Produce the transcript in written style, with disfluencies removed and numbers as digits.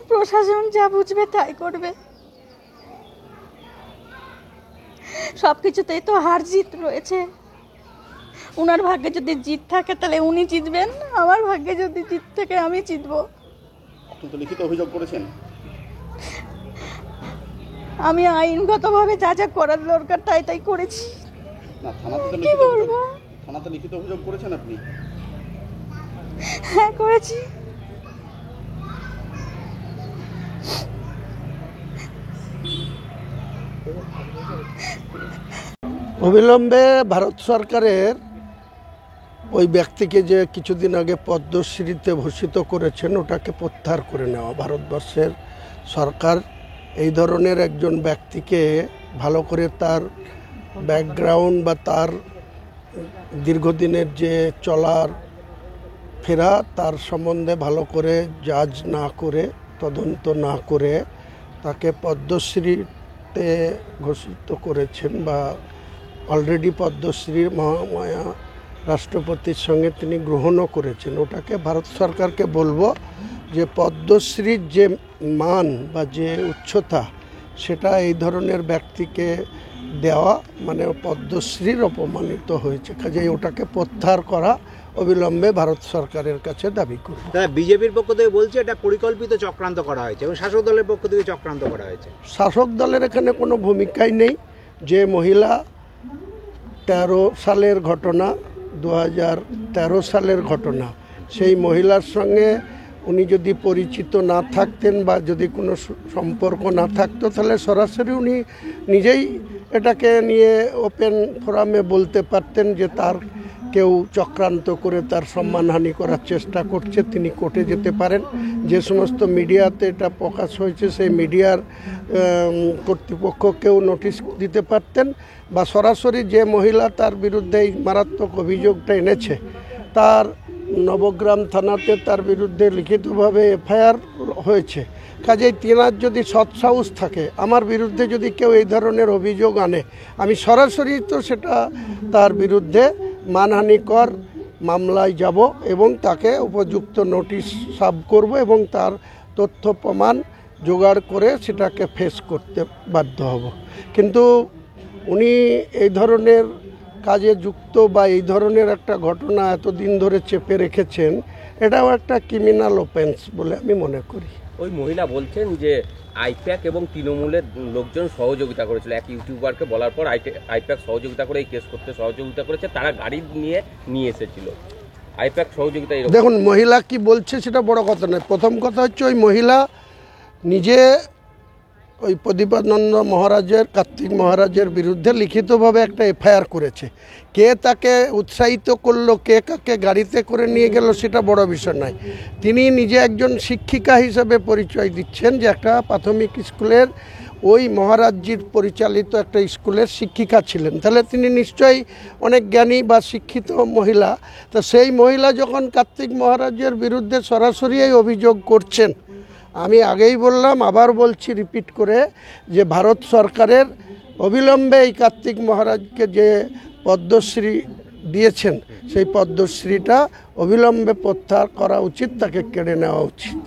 প্রশাসন যা বুঝবে তাই করবে। সব কিছুতেই তো হার জিত রয়েছে। ওনার ভাগ্যে যদি জিত থাকে তাহলে উনি জিতবেন, আমার ভাগ্যে যদি জিত থাকে আমি জিতবো। আপনি তো লিখিত অভিযোগ করেছেন। আমি আইনগতভাবে যা যা করার দরকার তাই তাই করেছি। না, থানাতে লিখিত অভিযোগ করেছেন আপনি? হ্যাঁ, করেছি। অবিলম্বে ভারত সরকারের ওই ব্যক্তিকে যে কিছুদিন আগে পদ্মশ্রীতে ভূষিত করেছেন ওটাকে প্রত্যাহার করে নেওয়া। ভারতবর্ষের সরকার এই ধরনের একজন ব্যক্তিকে ভালো করে তার ব্যাকগ্রাউন্ড বা তার দীর্ঘদিনের যে চলার ফেরা তার সম্বন্ধে ভালো করে জাজ না করে, তদন্ত না করে তাকে পদ্মশ্রীতে ঘোষিত করেছেন বা অলরেডি পদ্মশ্রীর মহামায়া রাষ্ট্রপতির সঙ্গে তিনি গ্রহণও করেছেন। ওটাকে ভারত সরকারকে বলবো যে পদ্মশ্রীর যে মান বা যে উচ্চতা সেটা এই ধরনের ব্যক্তিকে দেওয়া মানে পদ্মশ্রীর অপমানিত হয়েছে। কাজেই ওটাকে প্রত্যাহার করা অবিলম্বে ভারত সরকারের কাছে দাবি করব। বিজেপির পক্ষ থেকে বলছে এটা পরিকল্পিত চক্রান্ত করা হয়েছে এবং শাসক দলের পক্ষ থেকে চক্রান্ত করা হয়েছে। শাসক দলের এখানে কোনো ভূমিকাই নেই। যে মহিলা 13 সালের ঘটনা, 2013 সালের ঘটনা, সেই মহিলার সঙ্গে উনি যদি পরিচিত না থাকতেন বা যদি কোনো সম্পর্ক না থাকতো তাহলে সরাসরি উনি নিজেই এটাকে নিয়ে ওপেন ফোরামে বলতে পারতেন যে তার কেউ চক্রান্ত করে তার সম্মানহানি করার চেষ্টা করছে, তিনি কোর্টে যেতে পারেন। যে সমস্ত মিডিয়াতে এটা প্রকাশ হয়েছে সেই মিডিয়ার কর্তৃপক্ষকেও নোটিশ দিতে পারতেন বা সরাসরি যে মহিলা তার বিরুদ্ধে এই মারাত্মক অভিযোগটা এনেছে তার নবগ্রাম থানাতে তার বিরুদ্ধে লিখিতভাবে এফআইআর হয়েছে। কাজেই তেনার যদি সৎসাহস থাকে, আমার বিরুদ্ধে যদি কেউ এই ধরনের অভিযোগ আনে, আমি সরাসরি তো সেটা তার বিরুদ্ধে মানহানিকর মামলায় যাব এবং তাকে উপযুক্ত নোটিশ সার্ভ করব এবং তার তথ্য প্রমাণ জোগাড় করে সেটাকে ফেস করতে বাধ্য হব। কিন্তু উনি এই ধরনের কাজে যুক্ত বা এই ধরনের একটা ঘটনা এতদিন ধরে চেপে রেখেছেন, এটাও একটা ক্রিমিনাল অফেন্স বলে আমি মনে করি। ওই মহিলা বলছেন যে আইপ্যাক এবং তৃণমূলের লোকজন সহযোগিতা করেছিল, এক ইউটিউবারকে বলার পর আইপ্যাক সহযোগিতা করে এই কেস করতে সহযোগিতা করেছে, তারা গাড়ি নিয়ে এসেছিল। আইপ্যাক সহযোগিতা। দেখুন, মহিলা কি বলছে সেটা বড় কথা নয়। প্রথম কথা হচ্ছে ওই মহিলা নিজে ওই প্রদীপানন্দ মহারাজের, কার্তিক মহারাজের বিরুদ্ধে লিখিতভাবে একটা এফআইআর করেছে। কে তাকে উৎসাহিত করলো, কে কাকে গাড়িতে করে নিয়ে গেল সেটা বড় বিষয় নয়। তিনি নিজে একজন শিক্ষিকা হিসেবে পরিচয় দিচ্ছেন যে একটা প্রাথমিক স্কুলের ওই মহারাজজির পরিচালিত একটা স্কুলের শিক্ষিকা ছিলেন, তাহলে তিনি নিশ্চয়ই অনেক জ্ঞানী বা শিক্ষিত মহিলা। তো সেই মহিলা যখন কার্তিক মহারাজের বিরুদ্ধে সরাসরি এই অভিযোগ করছেন, আমি আগেই বললাম, আবার বলছি রিপিট করে, যে ভারত সরকারের অবিলম্বে এই কার্তিক মহারাজকে যে পদ্মশ্রী দিয়েছেন সেই পদ্মশ্রীটা অবিলম্বে প্রত্যাহার করা উচিত, তাকে কেড়ে নেওয়া উচিত।